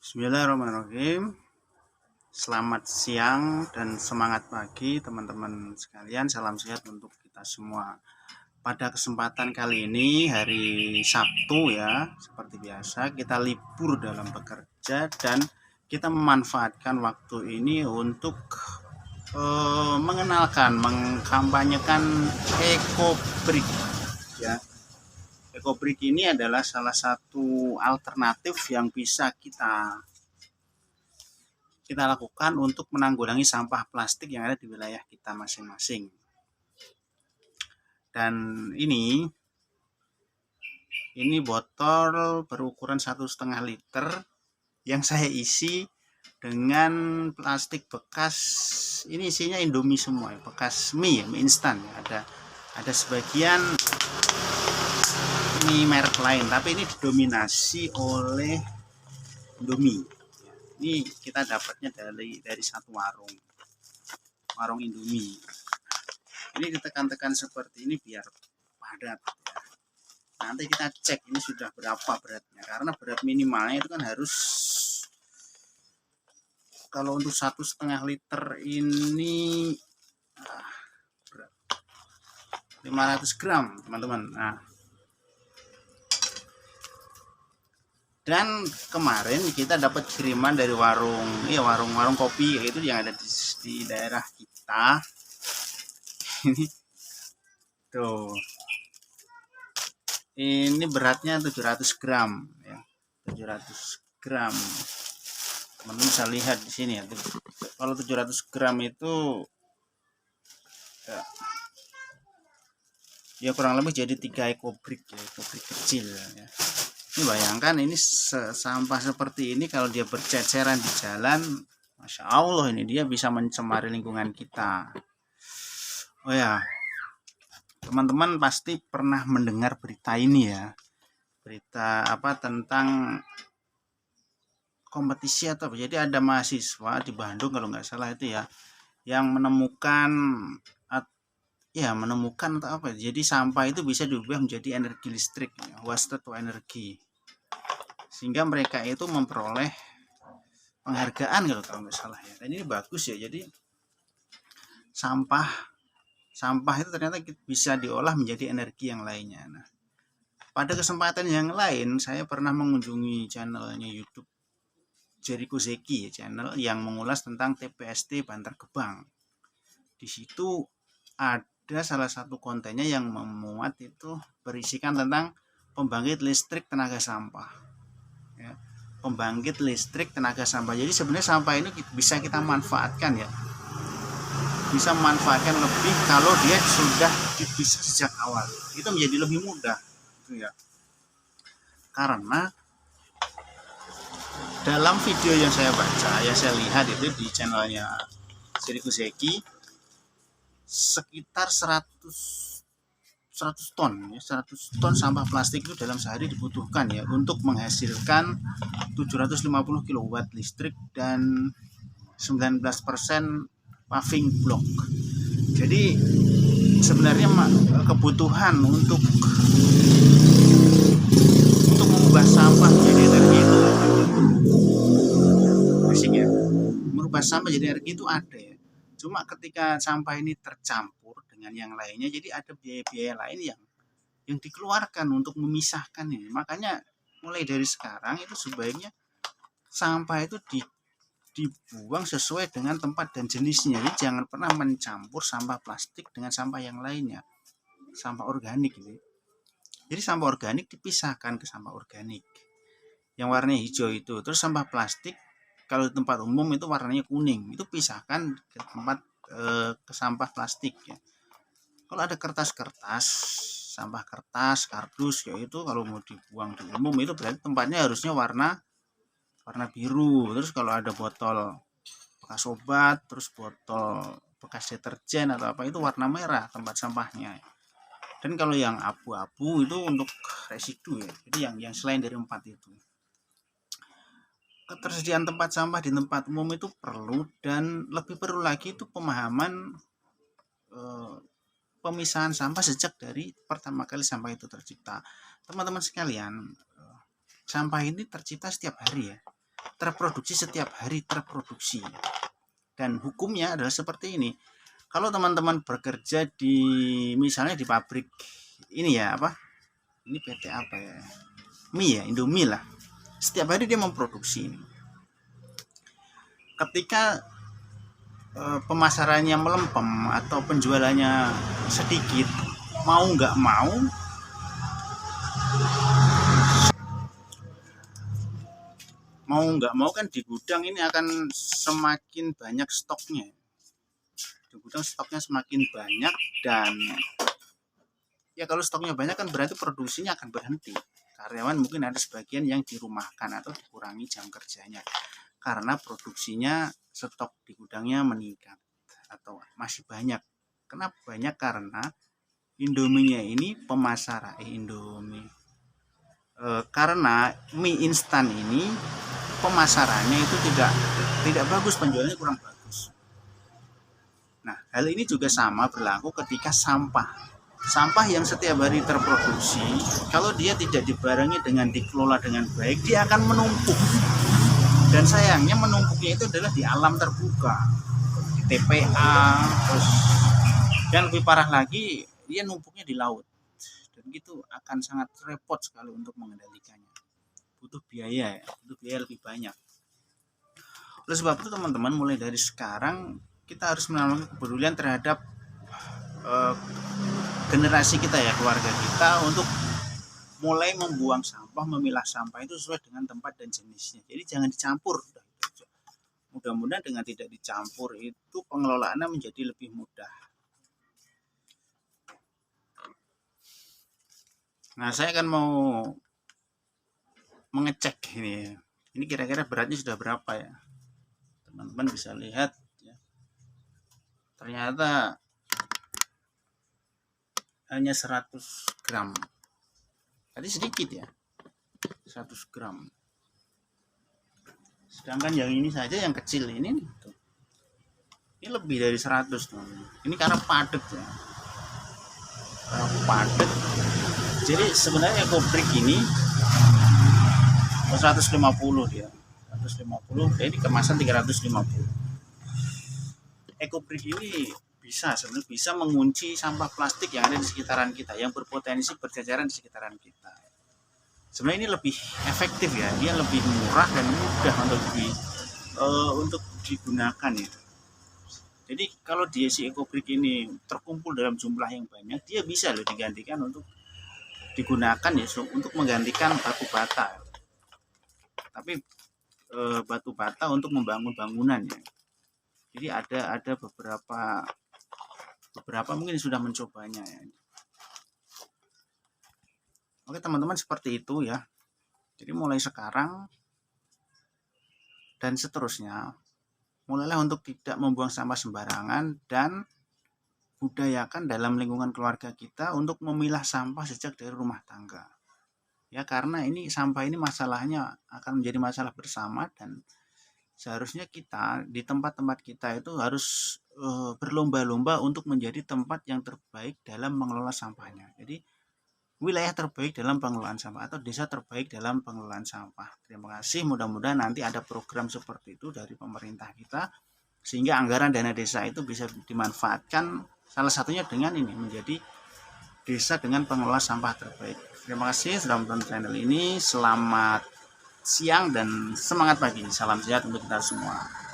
Bismillahirrahmanirrahim. Selamat siang dan semangat pagi teman-teman sekalian. Salam sehat untuk kita semua. Pada kesempatan kali ini hari Sabtu ya, seperti biasa kita libur dalam bekerja dan kita memanfaatkan waktu ini untuk mengenalkan, mengkampanyekan EcoBrick ya. EcoBrick ini adalah salah satu alternatif yang bisa kita lakukan untuk menanggulangi sampah plastik yang ada di wilayah kita masing-masing. Dan ini botol berukuran 1,5 liter yang saya isi dengan plastik bekas. Ini isinya Indomie semua, bekas mie instan. Ada sebagian ini merek lain, tapi ini didominasi oleh Indomie. Ini kita dapatnya dari satu warung Indomie. Ini ditekan-tekan seperti ini biar padat. Nanti kita cek ini sudah berapa beratnya, karena berat minimalnya itu kan harus, kalau untuk 1,5 liter ini 500 gram teman-teman. Nah, dan kemarin kita dapat kiriman dari warung kopi itu yang ada di daerah kita. Ini tuh, ini beratnya 700 gram ya, 700 gram. Teman-teman bisa lihat di sini ya. Kalau 700 gram itu ya kurang lebih jadi 3 EcoBrick ya, EcoBrick kecil ya. Ini bayangkan, ini sampah seperti ini kalau dia berceceran di jalan, Masya Allah, ini dia bisa mencemari lingkungan kita. Oh ya, teman-teman pasti pernah mendengar berita ini ya, berita tentang kompetisi atau apa. Jadi ada mahasiswa di Bandung kalau nggak salah itu ya, yang menemukan atau apa. Jadi sampah itu bisa diubah menjadi energi listrik, waste to energy, sehingga mereka itu memperoleh penghargaan kalau nggak salah ya. Dan ini bagus ya. Jadi sampah itu ternyata bisa diolah menjadi energi yang lainnya. Nah, pada kesempatan yang lain saya pernah mengunjungi channelnya YouTube Jericho Zeki, channel yang mengulas tentang TPST Bantar Gebang. Di situ ada salah satu kontennya yang memuat itu berisikan tentang pembangkit listrik tenaga sampah ya. Pembangkit listrik tenaga sampah. Jadi sebenarnya sampah ini bisa kita manfaatkan ya, bisa memanfaatkan lebih kalau dia sudah bisa sejak awal, itu menjadi lebih mudah gitu ya. Karena dalam video yang saya baca, yang saya lihat itu di channelnya Jericho Zeki, sekitar 100 ton ya, 100 ton sampah plastik itu dalam sehari dibutuhkan ya untuk menghasilkan 750 kW listrik dan 19% paving block. Jadi sebenarnya kebutuhan untuk mengubah sampah menjadi energi itu ya, merubah sampah jadi energi itu ada ya. Cuma ketika sampah ini tercampur dengan yang lainnya, jadi ada biaya-biaya lain yang dikeluarkan untuk memisahkan ini. Makanya mulai dari sekarang itu sebaiknya sampah itu dibuang sesuai dengan tempat dan jenisnya. Jadi jangan pernah mencampur sampah plastik dengan sampah yang lainnya, sampah organik gitu. Jadi sampah organik dipisahkan ke sampah organik yang warnanya hijau itu. Terus sampah plastik kalau di tempat umum itu warnanya kuning, itu pisahkan ke tempat ke sampah plastik ya. Kalau ada kertas-kertas, sampah kertas, kardus ya, itu kalau mau dibuang di umum itu berarti tempatnya harusnya warna biru. Terus kalau ada botol bekas obat, terus botol bekas deterjen atau apa, itu warna merah tempat sampahnya. Dan kalau yang abu-abu itu untuk residu ya. Jadi yang selain dari 4 itu. Ketersediaan tempat sampah di tempat umum itu perlu, dan lebih perlu lagi itu pemahaman pemisahan sampah sejak dari pertama kali sampah itu tercipta. Teman-teman sekalian, sampah ini tercipta setiap hari ya. terproduksi setiap hari terproduksi. Dan hukumnya adalah seperti ini. Kalau teman-teman bekerja di misalnya di pabrik ini ya apa? Ini PT apa ya? Mie ya, Indomie lah. Setiap hari dia memproduksi ini. Ketika pemasarannya melempem atau penjualannya sedikit, mau nggak mau kan di gudang ini akan semakin banyak stoknya. Di gudang stoknya semakin banyak, dan ya kalau stoknya banyak kan berarti produksinya akan berhenti. Karyawan mungkin ada sebagian yang dirumahkan atau dikurangi jam kerjanya karena produksinya, stok di gudangnya meningkat atau masih banyak. Kenapa banyak? Karena Indominya ini pemasaran karena mie instan ini pemasarannya itu tidak bagus, penjualannya kurang bagus. Nah, hal ini juga sama berlaku ketika sampah yang setiap hari terproduksi, kalau dia tidak dibarengi dengan dikelola dengan baik, dia akan menumpuk. Dan sayangnya menumpuknya itu adalah di alam terbuka, di TPA, terus dan lebih parah lagi dia numpuknya di laut. Dan gitu akan sangat repot sekali untuk mengendalikannya. Butuh biaya lebih banyak. Oleh sebab itu teman-teman, mulai dari sekarang kita harus menanamkan kepedulian terhadap generasi kita ya, keluarga kita, untuk mulai membuang sampah, memilah sampah itu sesuai dengan tempat dan jenisnya. Jadi jangan dicampur. Mudah-mudahan dengan tidak dicampur itu pengelolaannya menjadi lebih mudah. Nah, saya akan mau mengecek ini. Ini kira-kira beratnya sudah berapa ya? Teman-teman bisa lihat ya. Ternyata hanya 100 gram. Tadi sedikit ya, 100 gram. Sedangkan yang ini saja, yang kecil ini tuh, ini lebih dari 100 tuh. Ini karena padat ya, karena padat. Jadi sebenarnya ekobrik ini 150 dia, 150. Jadi kemasan 350. Ekobrik ini sebenarnya bisa mengunci sampah plastik yang ada di sekitaran kita, yang berpotensi berjajaran di sekitaran kita. Sebenarnya ini lebih efektif ya, dia lebih murah dan mudah untuk digunakan ya. Jadi kalau dia si ekobrik ini terkumpul dalam jumlah yang banyak, dia bisa loh digantikan untuk digunakan ya untuk menggantikan batu bata. Tapi batu bata untuk membangun bangunan ya. Jadi ada beberapa mungkin sudah mencobanya ya. Oke teman-teman, seperti itu ya. Jadi mulai sekarang dan seterusnya, mulailah untuk tidak membuang sampah sembarangan, dan budayakan dalam lingkungan keluarga kita untuk memilah sampah sejak dari rumah tangga. Ya, karena ini sampah ini masalahnya akan menjadi masalah bersama, dan seharusnya kita di tempat-tempat kita itu harus berlomba-lomba untuk menjadi tempat yang terbaik dalam mengelola sampahnya. Jadi wilayah terbaik dalam pengelolaan sampah atau desa terbaik dalam pengelolaan sampah. Terima kasih, mudah-mudahan nanti ada program seperti itu dari pemerintah kita sehingga anggaran dana desa itu bisa dimanfaatkan, salah satunya dengan ini, menjadi desa dengan pengelola sampah terbaik. Terima kasih sudah menonton channel ini. Selamat siang dan semangat pagi. Salam sehat untuk kita semua.